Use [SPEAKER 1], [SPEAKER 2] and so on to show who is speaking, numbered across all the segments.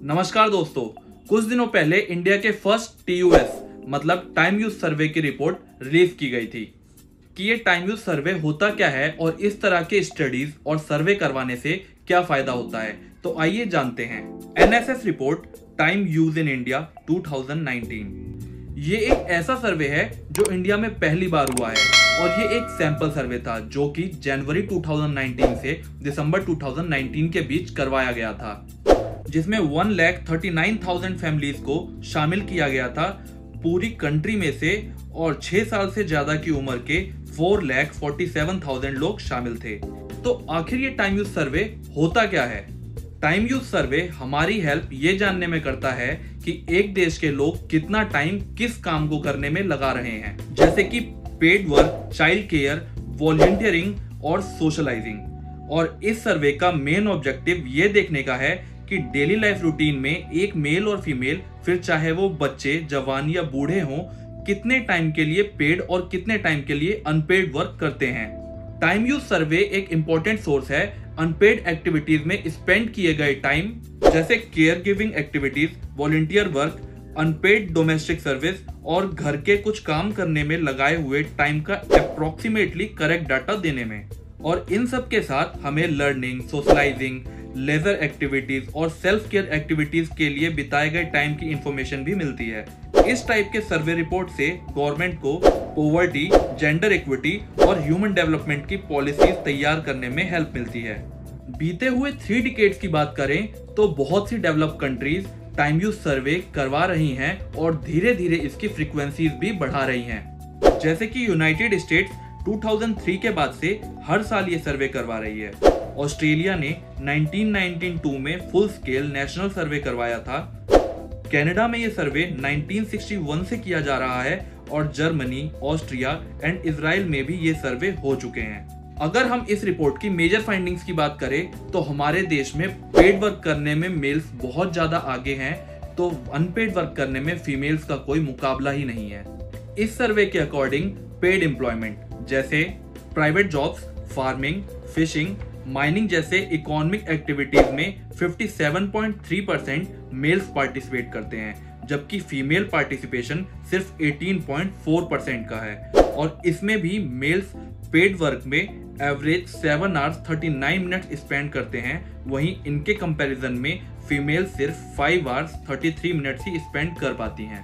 [SPEAKER 1] नमस्कार दोस्तों, कुछ दिनों पहले इंडिया के फर्स्ट TUS मतलब टाइम यूज सर्वे की रिपोर्ट रिलीज की गई थी कि ये टाइम यूज सर्वे होता क्या है और इस तरह के स्टडीज और सर्वे करवाने से क्या फायदा होता है। तो आइए जानते हैं। NSS report time use in India 2019। ये एक ऐसा सर्वे है जो इंडिया में पहली बार हुआ है और ये एक सैंपल सर्वे था जो कि जनवरी 2019 से दिसंबर 2019 के बीच करवाया गया था, जिसमें 1,39,000 फैमिलीज को शामिल किया गया था पूरी कंट्री में से, और 6 साल से ज्यादा की उम्र के 4,47,000 लोग शामिल थे। तो आखिर ये टाइम यूज सर्वे होता क्या है? टाइम यूज सर्वे हमारी हेल्प ये जानने में करता है कि एक देश के लोग कितना टाइम किस काम को करने में लगा रहे हैं, जैसे कि paid work, child care, volunteering और सोशलाइजिंग। और इस सर्वे का मेन ऑब्जेक्टिव ये देखने का है कि डेली लाइफ रूटीन में एक मेल और फीमेल, फिर चाहे वो बच्चे, जवान या बूढ़े हों, कितने टाइम के लिए पेड और कितने टाइम के लिए अनपेड वर्क करते हैं। टाइम यूज सर्वे एक इंपॉर्टेंट सोर्स है अनपेड एक्टिविटीज में स्पेंड किए गए टाइम, जैसे care giving activities, volunteer work, unpaid domestic service और घर के कुछ काम करने में लगाए हुए टाइम का अप्रोक्सीमेटली करेक्ट डाटा देने में। और इन सब के साथ हमें लर्निंग, सोशलाइजिंग, लेजर एक्टिविटीज और सेल्फ केयर एक्टिविटीज के लिए बिताए गए टाइम की इंफॉर्मेशन भी मिलती है। इस टाइप के सर्वे रिपोर्ट से गवर्नमेंट को पॉवर्टी, जेंडर इक्विटी और ह्यूमन डेवलपमेंट की पॉलिसीज तैयार करने में हेल्प मिलती है। बीते हुए 3 डिकेड्स की बात करें तो बहुत सी डेवलप कंट्रीज टाइम यूज सर्वे करवा रही हैं और धीरे धीरे इसकी फ्रीक्वेंसीज भी बढ़ा रही हैं। जैसे कि यूनाइटेड स्टेट्स 2003 के बाद से हर साल ये सर्वे करवा रही है। ऑस्ट्रेलिया ने 1992 में फुल स्केल नेशनल सर्वे करवाया था। कनाडा में ये सर्वे 1961 से किया जा रहा है और जर्मनी, ऑस्ट्रिया एंड इजराइल में भी ये सर्वे हो चुके हैं। अगर हम इस रिपोर्ट की मेजर फाइंडिंग्स की बात करें तो हमारे देश में पेड वर्क करने में मेल्स बहुत ज्यादा आगे हैं, तो अनपेड वर्क करने में फीमेल्स का कोई मुकाबला ही नहीं है। इस सर्वे के अकॉर्डिंग पेड एम्प्लॉयमेंट जैसे private jobs, farming, fishing, mining जैसे इकोनॉमिक एक्टिविटीज में 57.3% मेल्स पार्टिसिपेट करते हैं, जबकि फीमेल पार्टिसिपेशन सिर्फ 18.4% का है। और इसमें भी मेल्स पेड वर्क में एवरेज 7 आवर्स 39 मिनट स्पेंड करते हैं, वहीं इनके कंपैरिजन में फीमेल सिर्फ 5 आवर्स 33 मिनट ही स्पेंड कर पाती हैं।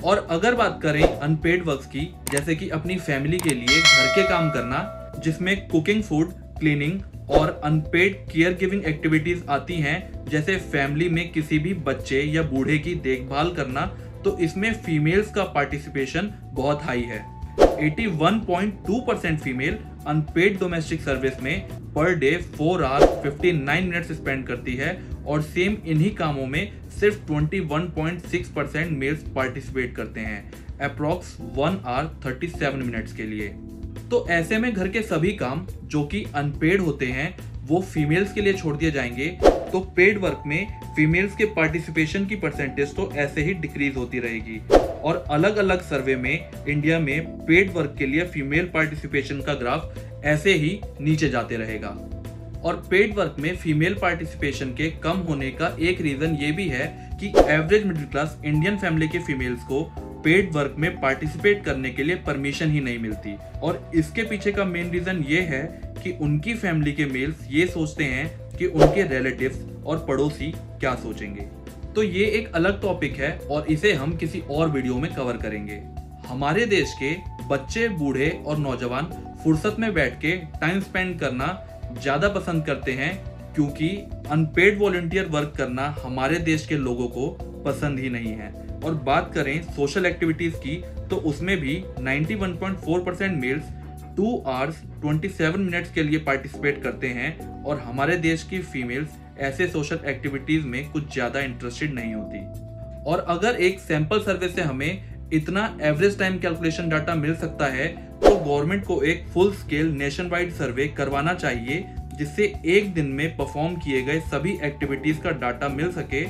[SPEAKER 1] और अगर बात करें अनपेड वर्क्स की, जैसे कि अपनी फैमिली के लिए घर के काम करना, जिसमें कुकिंग, फूड, क्लीनिंग और अनपेड केयर गिविंग एक्टिविटीज आती हैं, जैसे फैमिली में किसी भी बच्चे या बूढ़े की देखभाल करना, तो इसमें फीमेल्स का पार्टिसिपेशन बहुत हाई है। 81.2% फीमेल अनपेड डोमेस्टिक सर्विस में per day 4 hours 59 minutes spend करती है, और सेम इन्हीं कामों में सिर्फ 21.6% मेल्स पार्टिसिपेट करते हैं, अप्रॉक्स 1 आवर 37 मिनट्स के लिए। तो ऐसे में घर के सभी काम जो कि अनपेड होते हैं वो फीमेल्स के लिए छोड़ दिए जाएंगे, तो पेड वर्क में फीमेल्स के पार्टिसिपेशन की परसेंटेज तो ऐसे ही डिक्रीज होती रहेगी। और अलग अलग सर्वे में इंडिया में पेड वर्क के लिए फीमेल पार्टिसिपेशन का ग्राफ ऐसे ही नीचे जाते रहेगा। और पेड वर्क में फीमेल पार्टिसिपेशन के कम होने का एक रीजन ये भी है कि average middle class Indian family के फीमेल्स को पेड वर्क में पार्टिसिपेट करने के लिए परमिशन ही नहीं मिलती। और इसके पीछे का मेन रीजन ये है कि उनकी फैमिली के मेल्स ये सोचते हैं कि उनके रिलेटिव्स और पड़ोसी क्या सोचेंगे। तो ये एक अलग टॉपिक है और इसे हम किसी और वीडियो में कवर करेंगे। हमारे देश के बच्चे, बूढ़े और नौजवान फुर्सत में बैठ के टाइम स्पेंड करना ज्यादा पसंद करते हैं, क्योंकि अनपेड वॉलंटियर वर्क करना हमारे देश के लोगों को पसंद ही नहीं है। और बात करें सोशल एक्टिविटीज की, तो उसमें भी 91.4% मेल्स 2 आवर्स 27 मिनट्स के लिए पार्टिसिपेट करते हैं, और हमारे देश की फीमेल्स ऐसे सोशल एक्टिविटीज में कुछ ज्यादा इंटरेस्टेड नहीं होती। और अगर एक सैंपल सर्वे से हमें इतना एवरेज टाइम कैलकुलेशन डाटा मिल सकता है, तो गवर्नमेंट को एक फुल स्केल नेशन वाइड सर्वे करवाना चाहिए, जिससे एक दिन में परफॉर्म किए गए सभी एक्टिविटीज का डाटा मिल सके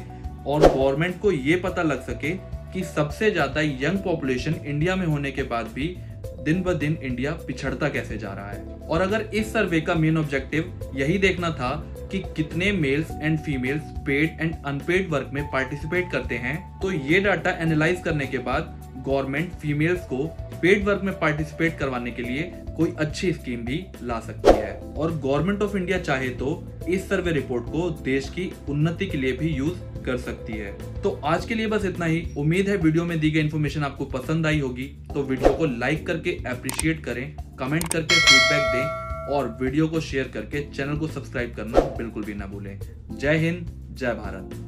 [SPEAKER 1] और गवर्नमेंट को ये पता लग सके कि सबसे ज्यादा यंग पॉपुलेशन इंडिया में होने के बाद भी दिन ब दिन इंडिया पिछड़ता कैसे जा रहा है। और अगर इस सर्वे का मेन ऑब्जेक्टिव यही देखना था कि कितने males and females paid and unpaid work में पार्टिसिपेट करते हैं, तो ये डाटा एनालाइज करने के बाद गवर्नमेंट फीमेल्स को पेड वर्क में पार्टिसिपेट करवाने के लिए कोई अच्छी स्कीम भी ला सकती है। और गवर्नमेंट ऑफ इंडिया चाहे तो इस सर्वे रिपोर्ट को देश की उन्नति के लिए भी यूज कर सकती है। तो आज के लिए बस इतना ही। उम्मीद है वीडियो में दी गई इन्फॉर्मेशन आपको पसंद आई होगी। तो वीडियो को लाइक करके अप्रिशिएट करें, कमेंट करके फीडबैक दें और वीडियो को शेयर करके चैनल को सब्सक्राइब करना बिल्कुल भी ना भूलें। जय हिंद, जय भारत।